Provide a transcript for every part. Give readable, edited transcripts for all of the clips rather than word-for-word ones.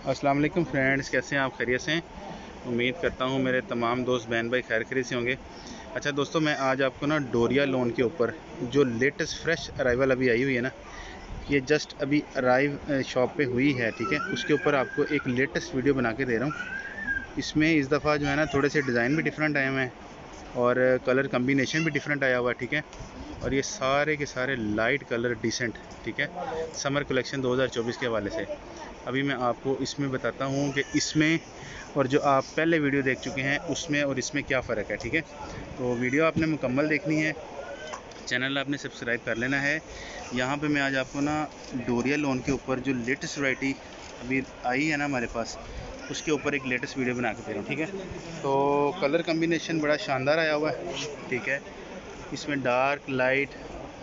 अस्सलाम वालेकुम फ्रेंड्स, कैसे हैं आप? खैरियत से हैं? उम्मीद करता हूँ मेरे तमाम दोस्त बहन भाई खैर खैरियत से होंगे। अच्छा दोस्तों, मैं आज आपको ना डोरिया लोन के ऊपर जो लेटेस्ट फ्रेश अराइवल अभी आई हुई है ना, ये जस्ट अभी अराइव शॉप पे हुई है, ठीक है। उसके ऊपर आपको एक लेटेस्ट वीडियो बना के दे रहा हूँ। इसमें इस दफ़ा जो है ना थोड़े से डिज़ाइन भी डिफरेंट आए हुए हैं और कलर कम्बिनेशन भी डिफरेंट आया हुआ है, ठीक है। और ये सारे के सारे लाइट कलर डिसेंट, ठीक है, समर कलेक्शन 2024 के हवाले से। अभी मैं आपको इसमें बताता हूँ कि इसमें और जो आप पहले वीडियो देख चुके हैं उसमें और इसमें क्या फ़र्क है, ठीक है। तो वीडियो आपने मुकम्मल देखनी है, चैनल आपने सब्सक्राइब कर लेना है। यहाँ पे मैं आज आपको ना डोरिया लोन के ऊपर जो लेटेस्ट वैरायटी अभी आई है ना हमारे पास, उसके ऊपर एक लेटेस्ट वीडियो बना के दे रहा हूँ, ठीक है। तो कलर कम्बिनेशन बड़ा शानदार आया हुआ है, ठीक है। इसमें डार्क लाइट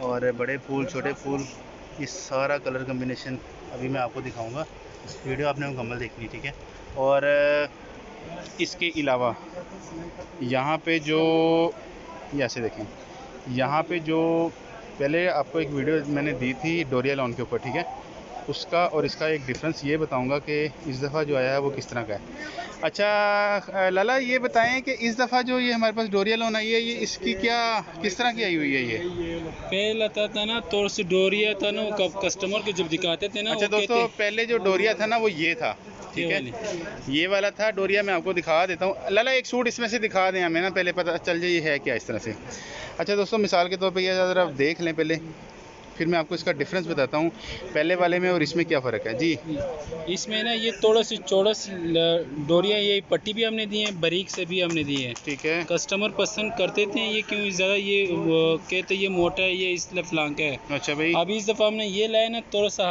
और बड़े फूल छोटे फूल, ये सारा कलर कम्बिनेशन अभी मैं आपको दिखाऊंगा। वीडियो आपने मुकम्मल देखनी, ठीक है। और इसके अलावा यहाँ पे जो ऐसे देखें, यहाँ पे जो पहले आपको एक वीडियो मैंने दी थी डोरिया लॉन के ऊपर, ठीक है, उसका और इसका एक डिफरेंस ये बताऊंगा कि इस दफ़ा जो आया है वो किस तरह का है। अच्छा लाला, ये बताएं कि इस दफ़ा जो ये हमारे पास डोरिया लोन आई है, ये इसकी क्या किस तरह की आई हुई है? ये पहले था ना तो से डोरिया था ना, वो कस्टमर को जब दिखाते थे ना। अच्छा दोस्तों, पहले जो डोरिया था ना वो ये था, ठीक है, ये वाला था डोरिया। मैं आपको दिखा देता हूँ। लाला एक सूट इसमें से दिखा दें हमें ना, पहले पता चल जाए ये है क्या इस तरह से। अच्छा दोस्तों, मिसाल के तौर पे ये ज़रा देख लें पहले, फिर मैं आपको इसका डिफरेंस बताता हूँ पहले वाले में और इसमें क्या फ़र्क है। जी, इसमें ना ये थोड़ा सी चौड़स डोरिया, ये पट्टी भी हमने दी है, बारीक से भी हमने दी है, ठीक है। कस्टमर पसंद करते थे ये, क्यों ज़्यादा ये कहते ये मोटा है, ये इसलिए फलांग का है। अच्छा भाई, अब इस दफ़ा हमने ये लाया ना थोड़ा सा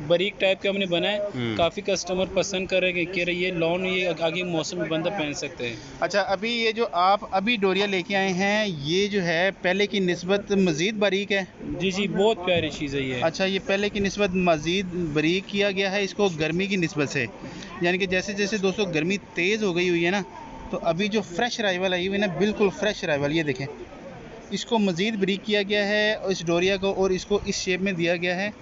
बारीक टाइप का हमने बनाया, काफ़ी कस्टमर पसंद कर रहे हैं, कह रहे ये लॉन ये आगे मौसम में बंदा पहन सकते हैं। अच्छा अभी ये जो आप अभी डोरिया लेके आए हैं, ये जो है पहले की निस्बत मज़ीद बारीक है? जी जी, बहुत प्यारी चीज़ है ये। अच्छा, ये पहले की निस्बत मज़ीद बारीक किया गया है इसको गर्मी की निस्बत से, यानी कि जैसे जैसे दोस्तों गर्मी तेज़ हो गई हुई है ना, तो अभी जो फ्रेश अराइवल आई हुई है ना, बिल्कुल फ्रेश अराइवल, ये देखें, इसको मज़ीद बारीक किया गया है इस डोरिया को, और इसको इस शेप में दिया गया है।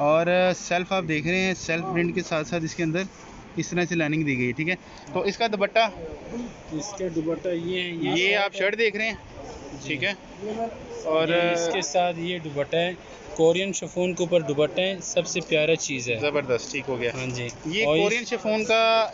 और सेल्फ आप देख रहे हैं, सेल्फ प्रिंट के साथ साथ इसके अंदर इस तरह से लाइनिंग दी गई है, ठीक है। तो इसका दुपट्टा, इसका दुपट्टा ये आप शर्ट देख रहे हैं, ठीक है। और इसके साथ ये दुपट्टा है, कोरियन शिफॉन के ऊपर दुपट्टा है, सबसे प्यारा चीज़ है। ज़बरदस्त, ठीक हो गया। हाँ जी, ये कोरियन शिफॉन का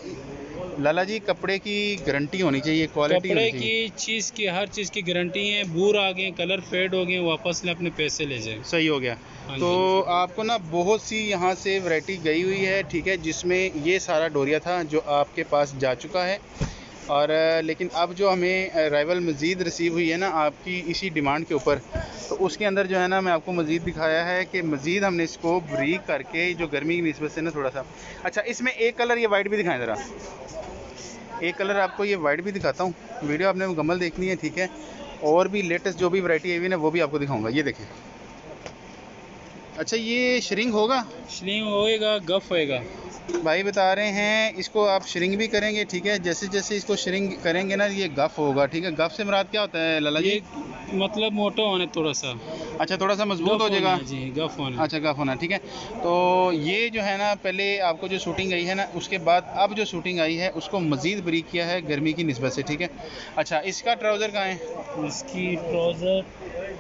लाला जी कपड़े की गारंटी होनी चाहिए, क्वालिटी कपड़े होनी की चाहिए। चीज़ की हर चीज़ की गारंटी है। बूर आ गए, कलर फेड हो गए, वापस ले अपने पैसे ले जाए। सही हो गया। हाँ तो जी। आपको ना बहुत सी यहाँ से वैरायटी गई हुई है, ठीक है, जिसमें ये सारा डोरिया था जो आपके पास जा चुका है। और लेकिन अब जो हमें अराइवल मज़ीद रिसीव हुई है ना आपकी इसी डिमांड के ऊपर, तो उसके अंदर जो है ना मैं आपको मज़ीद दिखाया है कि मज़ीद हमने इसको ब्रीक करके जो गर्मी की निस्बत से ना थोड़ा सा। अच्छा, इसमें एक कलर ये वाइट भी दिखाएं ज़रा, एक कलर आपको ये वाइट भी दिखाता हूँ। वीडियो आपने मुकम्मल देखनी है, ठीक है। और भी लेटेस्ट जो भी वैरायटी आई हुई है ना वो भी आपको दिखाऊंगा, ये देखें। अच्छा, ये श्रिंक होगा? स्लिम होएगा, गफ होएगा। भाई बता रहे हैं इसको आप श्रिंक भी करेंगे, ठीक है, जैसे जैसे इसको श्रिंक करेंगे ना ये गफ होगा, ठीक है। गफ से मुराद क्या होता है लाला जी? ये मतलब मोटा होने थोड़ा सा, अच्छा, थोड़ा सा मजबूत हो गफ जाएगा। होना जी, गफ होना। अच्छा, गफ होना, ठीक है। तो ये जो है ना पहले आपको जो शूटिंग आई है ना, उसके बाद अब जो शूटिंग आई है उसको मज़ीद ब्रीक किया है गर्मी की निस्बत से, ठीक है। अच्छा, इसका ट्राउज़र कहाँ है? इसकी ट्राउज़र,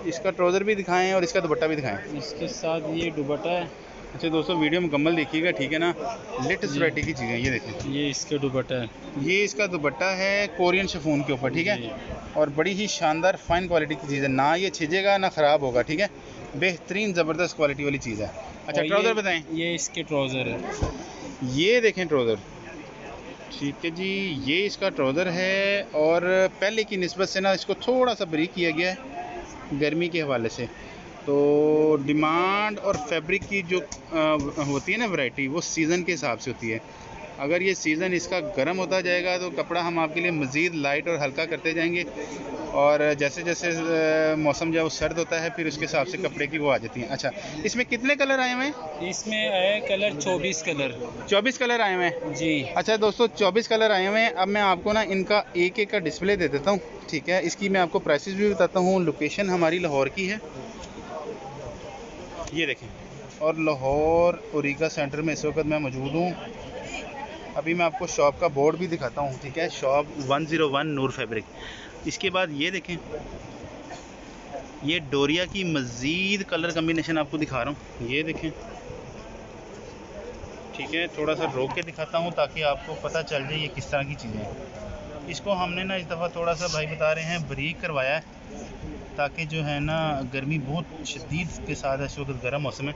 इसका ट्राउज़र भी दिखाएं और इसका दुपट्टा भी दिखाएं। इसके साथ ये दुपट्टा है। अच्छा दोस्तों, वीडियो मुकम्मल देखिएगा, ठीक है ना। लेटेस्ट वैरायटी की चीज़ें, ये देखें, ये इसका दुपट्टा है। ये इसका दुपट्टा है कोरियन शिफॉन के ऊपर, ठीक है। और बड़ी ही शानदार फाइन क्वालिटी की चीज़ है, ना ये छिजेगा ना ख़राब होगा, ठीक है। बेहतरीन ज़बरदस्त क्वालिटी वाली चीज़ है। अच्छा, ट्राउज़र बताएं। ये इसके ट्राउज़र है। ये देखें ट्राउज़र, ठीक है जी, ये इसका ट्राउज़र है और पहले की निस्बत से ना इसको थोड़ा सा बारीक किया गया है गर्मी के हवाले से। तो डिमांड और फैब्रिक की जो होती है ना वैरायटी, वो सीज़न के हिसाब से होती है। अगर ये सीज़न इसका गर्म होता जाएगा तो कपड़ा हम आपके लिए मज़ीद लाइट और हल्का करते जाएंगे, और जैसे जैसे मौसम जब सर्द होता है फिर उसके हिसाब से कपड़े की वो आ जाती हैं। अच्छा, इसमें कितने कलर आए हुए हैं? इसमें है कलर 24 कलर। 24 कलर आए हुए हैं जी। अच्छा दोस्तों, 24 कलर आए हुए हैं। अब मैं आपको ना इनका एक एक का डिस्प्ले दे देता हूँ, ठीक है। इसकी मैं आपको प्राइसेस भी बताता हूँ। लोकेशन हमारी लाहौर की है, ये देखें, और लाहौर ओरिगा सेंटर में इस वक्त मैं मौजूद हूँ। अभी मैं आपको शॉप का बोर्ड भी दिखाता हूँ, ठीक है, शॉप 101 नूर फैब्रिक। इसके बाद ये देखें, ये डोरिया की मज़ीद कलर कम्बिनेशन आपको दिखा रहा हूँ, ये देखें, ठीक है। थोड़ा सा रोक के दिखाता हूँ ताकि आपको पता चल जाए ये किस तरह की चीज़ें हैं। इसको हमने ना इस दफ़ा थोड़ा सा भाई बता रहे हैं बारीक करवाया है, ताकि जो है ना गर्मी बहुत शदीद के साथ है, इस वक्त गर्म मौसम है,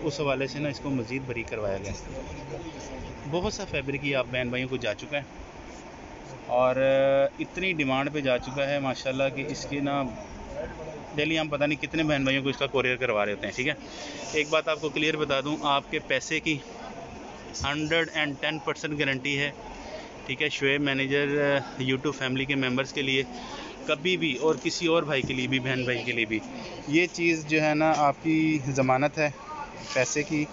उस हवाले से ना इसको मज़ीद बारीक करवाया गया। बहुत सा फैब्रिक ये आप बहन भाइयों को जा चुका है और इतनी डिमांड पे जा चुका है माशाल्लाह कि इसकी ना डेली हम पता नहीं कितने बहन भाइयों को इसका कोरियर करवा रहे होते हैं, ठीक है। एक बात आपको क्लियर बता दूं, आपके पैसे की 110% गारंटी है, ठीक है। शुएब मैनेजर यूट्यूब फैमिली के मेंबर्स के लिए कभी भी, और किसी और भाई के लिए भी, बहन भाई के लिए भी, ये चीज़ जो है ना आपकी ज़मानत है पैसे की।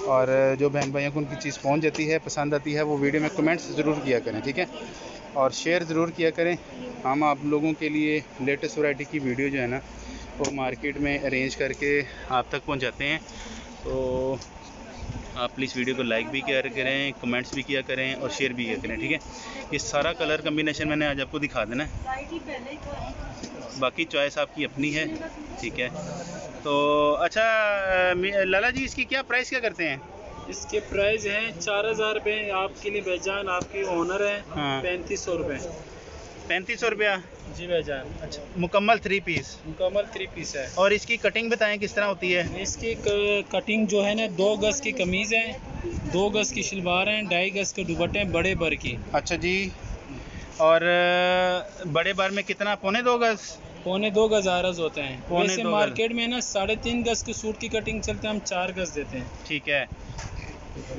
और जो बहन भाइयों को उनकी चीज़ पहुंच जाती है, पसंद आती है, वो वीडियो में कमेंट्स ज़रूर किया करें, ठीक है, और शेयर ज़रूर किया करें। हम आप लोगों के लिए लेटेस्ट वैरायटी की वीडियो जो है ना वो मार्केट में अरेंज करके आप तक पहुंचाते हैं। तो आप प्लीज़ वीडियो को लाइक भी किया करें, कमेंट्स भी किया करें और शेयर भी किया करें, ठीक है। ये सारा कलर कम्बिनेशन मैंने आज आपको दिखा देना है, बाकी चॉइस आपकी अपनी है, ठीक है। तो अच्छा लाला जी, इसकी क्या प्राइस क्या करते हैं? इसके प्राइस हैं 4000 रुपये आपके लिए बेजान, आपकी ओनर है। हाँ। 3500 रुपये। 3500 रुपया जी बेजान। अच्छा, मुकम्मल 3 पीस? मुकम्मल 3 पीस है। और इसकी कटिंग बताएं किस तरह होती है? इसकी कटिंग जो है ना 2 गज़ की कमीज़ है, 2 गज़ की शलवार हैं, 2.5 गज़ के दुपट्टे हैं बड़े बर की। अच्छा जी। और बड़े बार में कितना, पौने 2 गज़? पौने 2 गज़ आरज़ होते हैं। पौने वैसे 2 गज़। मार्केट में ना 3.5 गज़ के सूट की कटिंग चलते हैं, हम 4 गज़ देते हैं। ठीक है।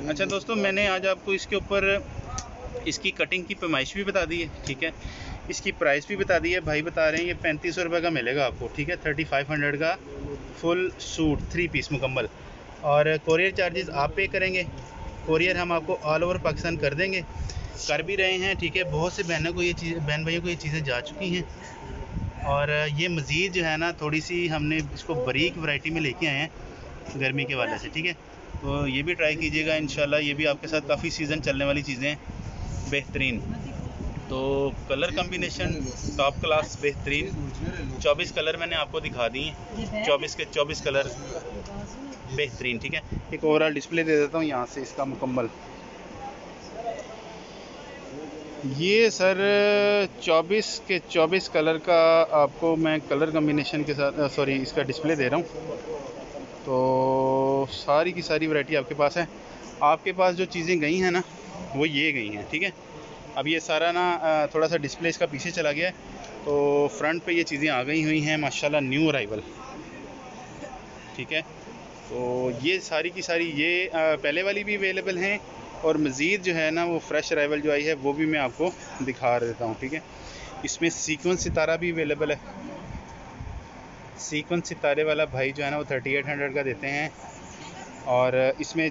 अच्छा दोस्तों, मैंने आज आपको इसके ऊपर इसकी कटिंग की पैमाइश भी बता दी है, ठीक है, इसकी प्राइस भी बता दी है। भाई बता रहे हैं ये 3500 रुपये का मिलेगा आपको, ठीक है, 3500 का फुल सूट 3 पीस मुकम्मल। और कोरियर चार्जेस आप पे करेंगे, कोरियर हम आपको ऑल ओवर पाकिस्तान कर देंगे, कर भी रहे हैं, ठीक है। बहुत से बहनों को ये चीज़, बहन भाइयों को ये चीज़ें जा चुकी हैं और ये मज़ीद जो है ना थोड़ी सी हमने इसको बारीक वैरायटी में लेके आए हैं गर्मी के वाले से, ठीक है। तो ये भी ट्राई कीजिएगा इंशाल्लाह, ये भी आपके साथ काफ़ी सीज़न चलने वाली चीज़ें हैं, बेहतरीन। तो कलर कम्बिनेशन टॉप क्लास, बेहतरीन। 24 कलर मैंने आपको दिखा दी हैं, 24 के 24 कलर बेहतरीन, ठीक है। एक ओवरऑल डिस्प्ले दे देता हूँ यहाँ से इसका मुकम्मल। ये सर 24 के 24 कलर का आपको मैं कलर कम्बिनेशन के साथ सॉरी इसका डिस्प्ले दे रहा हूँ। तो सारी की सारी वैरायटी आपके पास है। आपके पास जो चीज़ें गई हैं ना वो ये गई हैं, ठीक है। अब ये सारा ना थोड़ा सा डिस्प्ले इसका पीछे चला गया है, तो फ्रंट पे ये चीज़ें आ गई हुई हैं माशाल्लाह, न्यू अराइवल, ठीक है। तो ये सारी की सारी ये पहले वाली भी अवेलेबल हैं और मज़ीद जो है ना वो फ्रेश अराइवल जो आई है वो भी मैं आपको दिखा देता हूँ, ठीक है। इसमें सीक्वेंस सितारा भी अवेलेबल है। सीक्वेंस सितारे वाला भाई जो है ना वो 3800 का देते हैं। और इसमें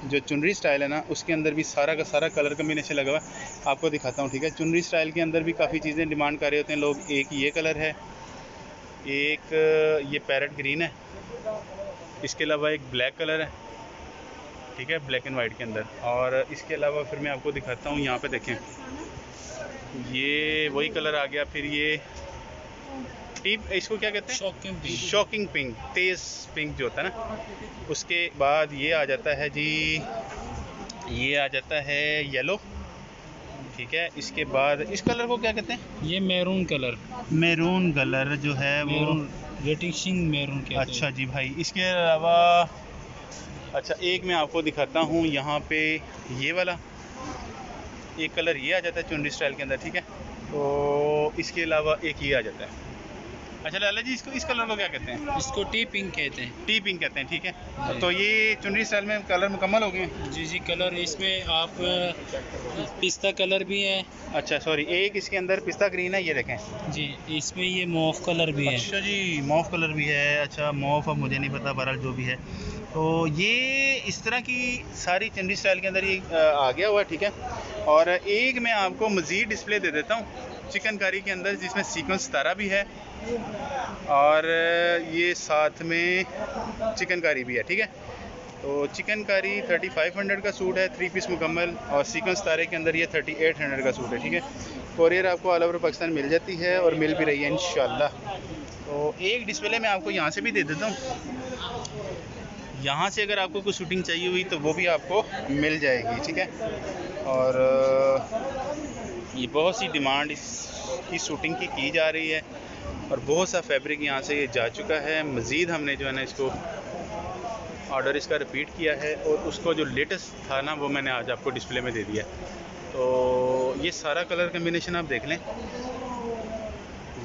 जो चुनरी स्टाइल है ना उसके अंदर भी सारा का सारा कलर कम्बिनेशन लगा हुआ है, आपको दिखाता हूँ, ठीक है। चुनरी स्टाइल के अंदर भी काफ़ी चीज़ें डिमांड कर रहे होते हैं लोग। एक ये कलर है, एक ये पैरेट ग्रीन है, इसके अलावा एक ब्लैक कलर है, ठीक है, ब्लैक एंड वाइट के अंदर। और इसके अलावा फिर मैं आपको दिखाता हूँ, यहाँ पे देखें ये वही कलर आ गया। फिर ये टीप, इसको क्या कहते हैं, शॉकिंग पिंक, तेज़ पिंक जो होता है ना। उसके बाद ये आ जाता है जी, ये आ जाता है येलो, ठीक है। इसके बाद इस कलर को क्या कहते हैं, ये मैरून कलर, मैरून कलर जो है वो रेटिशिंग मैरून कहते हैं। अच्छा जी भाई। इसके अलावा अच्छा एक मैं आपको दिखाता हूँ, यहाँ पे ये वाला एक कलर ये आ जाता है चुनरी स्टाइल के अंदर, ठीक है। तो इसके अलावा एक ये आ जाता है। अच्छा लाला जी, इसको इस कलर को क्या कहते हैं? इसको टी पिंक कहते हैं। टी पिंक कहते हैं, ठीक है। तो ये चुनरी स्टाइल में कलर मुकम्मल हो गए? जी जी, कलर इसमें आप पिस्ता कलर भी है। अच्छा सॉरी, एक इसके अंदर पिस्ता ग्रीन है, ये देखें जी। इसमें ये मॉफ कलर भी है। अच्छा जी, मॉफ कलर भी है। अच्छा मॉफ, अब मुझे नहीं पता, बहरहाल जो भी है। तो ये इस तरह की सारी चुनरी स्टाइल के अंदर ये आ गया हुआ है, ठीक है। और एक मैं आपको मज़ीद डिस्प्ले दे देता हूँ चिकनकारी के अंदर, जिसमें सीक्वेंस सितारा भी है और ये साथ में चिकनकारी भी है, ठीक है। तो चिकनकारी 3500 का सूट है, 3 पीस मुकम्मल, और सीक्वेंस तारे के अंदर ये 3800 का सूट है, ठीक है। कोरियर आपको ऑल ओवर पाकिस्तान मिल जाती है और मिल भी रही है इंशाल्लाह। तो एक डिस्प्ले मैं आपको यहाँ से भी दे देता हूँ, यहाँ से अगर आपको कोई शूटिंग चाहिए हुई तो वो भी आपको मिल जाएगी, ठीक है। और ये बहुत सी डिमांड इसकी शूटिंग की जा रही है और बहुत सा फैब्रिक यहाँ से ये जा चुका है। मज़ीद हमने जो है ना इसको ऑर्डर इसका रिपीट किया है और उसको जो लेटेस्ट था ना वो मैंने आज आपको डिस्प्ले में दे दिया। तो ये सारा कलर कम्बिनेशन आप देख लें,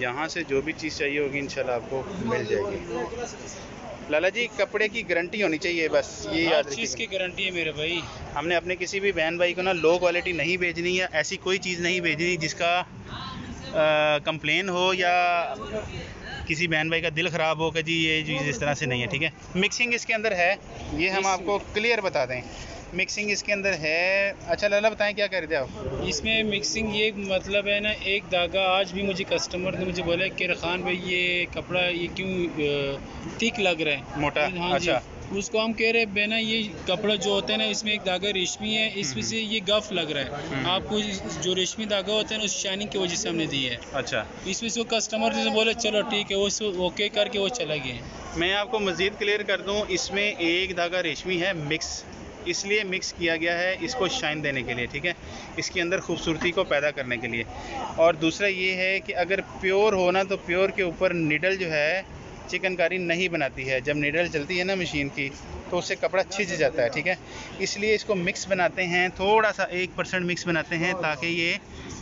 यहाँ से जो भी चीज़ चाहिए होगी इंशाल्लाह आपको मिल जाएगी। लाला जी कपड़े की गारंटी होनी चाहिए, बस ये याद रखिए। चीज़ की गारंटी है मेरे भाई। हमने अपने किसी भी बहन भाई को ना लो क्वालिटी नहीं भेजनी या ऐसी कोई चीज़ नहीं भेजनी जिसका कंप्लेन हो या किसी बहन भाई का दिल ख़राब हो कि जी ये चीज़ इस तरह से नहीं है, ठीक है। मिक्सिंग इसके अंदर है, ये हम आपको क्लियर बता दें, मिक्सिंग इसके अंदर है। अच्छा लाला बताएं क्या कर रहे थे आप? इसमें मिक्सिंग ये मतलब है ना, एक धागा आज भी मुझे कस्टमर ने मुझे बोला कि खान भाई ये कपड़ा ये क्यों थिक लग रहा है, मोटा। हाँ अच्छा जी। उसको हम कह रहे हैं ना ये कपड़ा जो होता है ना इसमें एक धागा रेशमी है, इसमें से ये गफ लग रहा है। आपको जो रेशमी धागा होता है ना उस शाइनिंग की वजह से हमने दी है। अच्छा, इसमें से कस्टमर ने बोले चलो ठीक है, वो ओके करके वो चला गया। मैं आपको मज़ीद क्लियर कर दूं, इसमें एक धागा रेशमी है मिक्स, इसलिए मिक्स किया गया है इसको शाइन देने के लिए, ठीक है, इसके अंदर खूबसूरती को पैदा करने के लिए। और दूसरा ये है कि अगर प्योर हो ना तो प्योर के ऊपर निडल जो है चिकनकारी नहीं बनाती है। जब निडल चलती है ना मशीन की तो उससे कपड़ा छिज जाता है, ठीक है। इसलिए इसको मिक्स बनाते हैं, थोड़ा सा 1% मिक्स बनाते हैं ताकि ये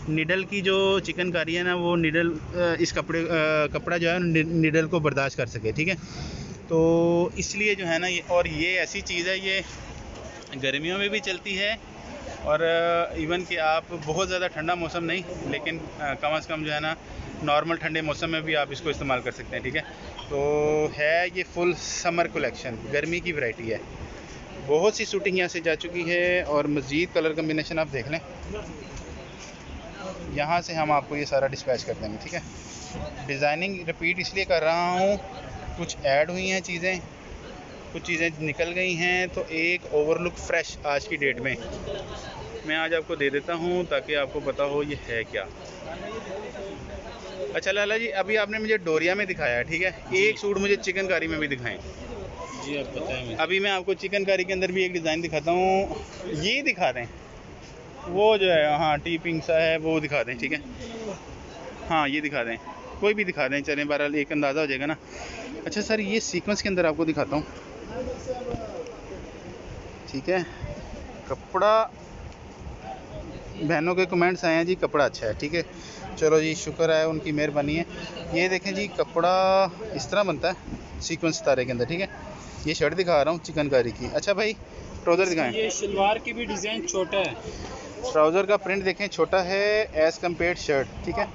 निडल की जो चिकनकारी है ना वो निडल इस कपड़ा जो है निडल को बर्दाश्त कर सके, ठीक है। तो इसलिए जो है ना ये, और ये ऐसी चीज़ है ये गर्मियों में भी चलती है और इवन कि आप बहुत ज़्यादा ठंडा मौसम नहीं लेकिन कम से कम जो है ना नॉर्मल ठंडे मौसम में भी आप इसको इस्तेमाल कर सकते हैं, ठीक है। तो है ये फुल समर कलेक्शन, गर्मी की वैरायटी है। बहुत सी शूटिंग यहाँ से जा चुकी है और मज़ीद कलर कम्बिनेशन आप देख लें, यहाँ से हम आपको ये सारा डिस्पैच कर देंगे, ठीक है। डिज़ाइनिंग रिपीट इसलिए कर रहा हूँ, कुछ ऐड हुई हैं चीज़ें, कुछ चीज़ें निकल गई हैं, तो एक ओवरलुक फ्रेश आज की डेट में मैं आज आपको दे देता हूँ ताकि आपको पता हो ये है क्या। अच्छा लाला जी अभी आपने मुझे डोरिया में दिखाया, ठीक है, एक सूट मुझे चिकनकारी में भी दिखाएं। जी आप बताएं। अभी मैं आपको चिकनकारी के अंदर भी एक डिज़ाइन दिखाता हूँ, ये दिखा दें, वो जो है हाँ टीपिंग सा है वो दिखा दें, ठीक है। हाँ ये दिखा दें, कोई भी दिखा दें, चलें बहरहाल एक अंदाज़ा हो जाएगा ना। अच्छा सर ये सीक्वेंस के अंदर आपको दिखाता हूँ, ठीक है। कपड़ा बहनों के कमेंट्स आए हैं जी कपड़ा अच्छा है, ठीक है, चलो जी शुक्र है उनकी मेहरबानी है। ये देखें जी कपड़ा इस तरह बनता है सीक्वेंस सितारे के अंदर, ठीक है। ये शर्ट दिखा रहा हूँ चिकनकारी की। अच्छा भाई ट्राउज़र दिखाएं। ये शलवार की भी डिज़ाइन छोटा है, ट्राउज़र का प्रिंट देखें छोटा है एज़ कम्पेयर शर्ट, ठीक है।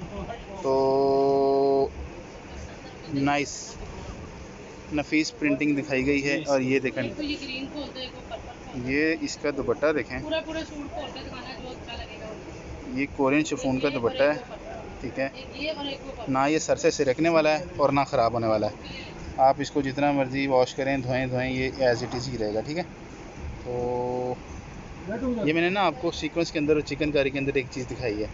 तो नाइस नफीस प्रिंटिंग दिखाई गई है। और ये देखें ये इसका दुपट्टा देखें, ये कोरियन शिफॉन का दुपट्टा है, ठीक है। ना ये सर से सिरकने वाला है और ना ख़राब होने वाला है। आप इसको जितना मर्ज़ी वॉश करें धोएं ये एज इट इज़ ही रहेगा, ठीक है। तो ये मैंने ना आपको सीक्वेंस के अंदर और चिकनकारी के अंदर एक चीज़ दिखाई है।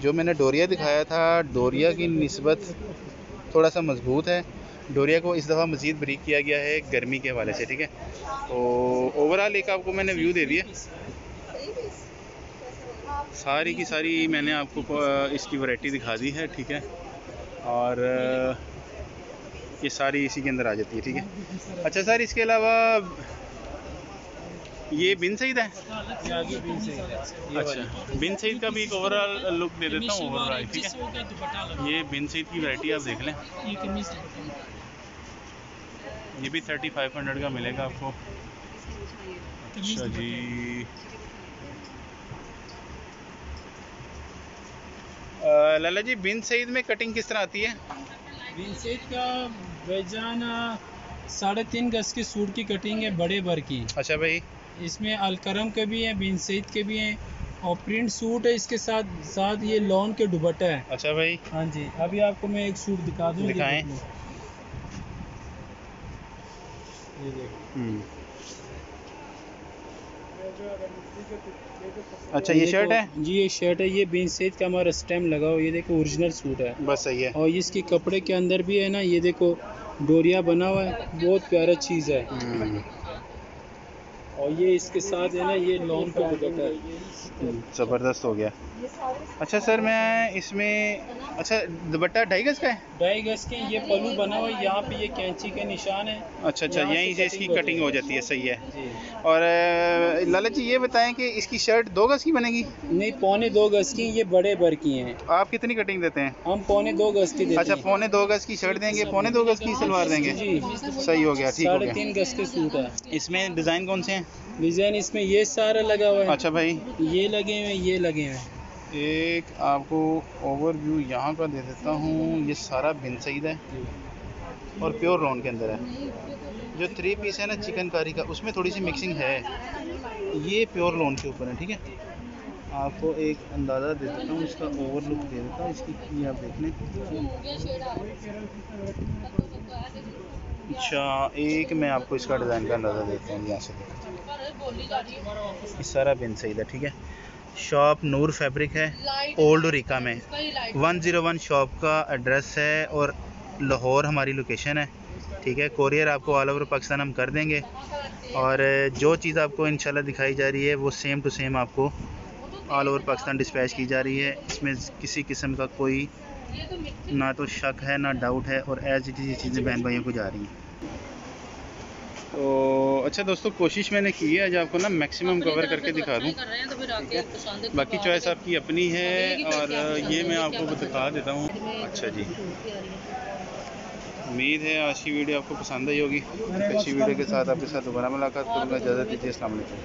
जो मैंने डोरिया दिखाया था, डोरिया की निस्बत थोड़ा सा मजबूत है, डोरिया को इस दफ़ा मज़ीद ब्रीक किया गया है गर्मी के हवाले से, ठीक है। तो ओवरऑल एक आपको मैंने व्यू दे दिया, सारी की सारी मैंने आपको इसकी वैरायटी दिखा दी है, ठीक है। और ये सारी इसी के अंदर आ जाती है, ठीक है। अच्छा सर इसके अलावा ये बिन सईद है, अच्छा बिन सईद का भी एक ओवरऑल लुक दे देता हूँ ओवरऑल, ठीक है। ये बिन सईद की वैरायटी आप देख लें, ये भी 3500 का मिलेगा आपको। अच्छा जी लाला जी बिन सईद में कटिंग किस तरह आती है? बिन सईद का बेजान 3.5 गज की सूट की कटिंग है बड़े भर की। अच्छा भाई इसमें अलकरम के भी हैं, बिन सईद के भी हैं और प्रिंट सूट है, इसके साथ साथ ये लॉन के दुपट्टा है। अच्छा भाई हाँ जी अभी आपको मैं एक सूट दिखा दूँ, दिखाएं। ये देखो अच्छा ये शर्ट है जी, ये शर्ट है, ये बिन सैद का हमारा स्टैम्प लगा हुआ, ये देखो ओरिजिनल सूट है। बस सही है। और इसके कपड़े के अंदर भी है ना, ये देखो डोरिया बना हुआ है, बहुत प्यारा चीज़ है। और ये इसके साथ है ना, ये लॉन का दुपट्टा है, ज़बरदस्त हो गया। अच्छा सर मैं इसमें, अच्छा दुपट्टा 2.5 गज का है? 2.5 गज के, ये पल्लू बना हुआ है, यहाँ पे ये कैंची के निशान है। अच्छा अच्छा, यहीं से इसकी कटिंग हो जाती है, सही है। जी। और लाला जी ये बताएं कि इसकी शर्ट 2 गज की बनेगी? नहीं, 2.25 गज की, ये बड़े भर की हैं। आप कितनी कटिंग देते हैं? हम 2.25 गज की देते अच्छा हैं। 2.25 गज की शर्ट देंगे, 2.25 गज की सलवार देंगे? जी, सही हो गया, ठीक हो गया। 3.5 गज के सूट है। इसमें डिज़ाइन कौन से हैं? डिजाइन इसमें ये सारा लगा हुआ है। अच्छा भाई, ये लगे हुए, ये लगे हुए। एक आपको ओवरव्यू यहाँ का दे देता हूँ। ये सारा बिन सईद है और प्योर लॉन के अंदर है। जो 3 पीस है ना चिकनकारी का, उसमें थोड़ी सी मिक्सिंग है। ये प्योर लॉन के ऊपर है, ठीक है। आपको एक अंदाज़ा दे देता हूँ, इसका ओवरलुक दे देता हूँ इसकी, ये आप देख लें। अच्छा एक मैं आपको इसका डिज़ाइन का अंदाज़ा देता हूँ, यहाँ से इस सारा बिन सईद है, ठीक है। शॉप नूर फैब्रिक है, ओल्ड रिका में 101 शॉप का एड्रेस है और लाहौर हमारी लोकेशन है, ठीक है। कोरियर आपको ऑल ओवर पाकिस्तान हम कर देंगे और जो चीज़ आपको इंशाल्लाह दिखाई जा रही है वो सेम टू सेम आपको ऑल ओवर पाकिस्तान डिस्पैच की जा रही है। इसमें किसी किस्म का कोई ना तो शक है ना डाउट है और एज इट इज़ ये चीज़ें बहन भाइयों को जा रही हैं। तो अच्छा दोस्तों, कोशिश मैंने की है आज आपको ना मैक्सिमम कवर करके दिखा दूँ, बाकी चॉइस आपकी अपनी है। और ये मैं आपको दिखा देता हूँ। अच्छा जी, उम्मीद है आज की वीडियो आपको पसंद आई होगी। अच्छी वीडियो के साथ आपके साथ दोबारा मुलाकात करूँगा। इजाज़त दीजिए, अस्सलाम वालेकुम।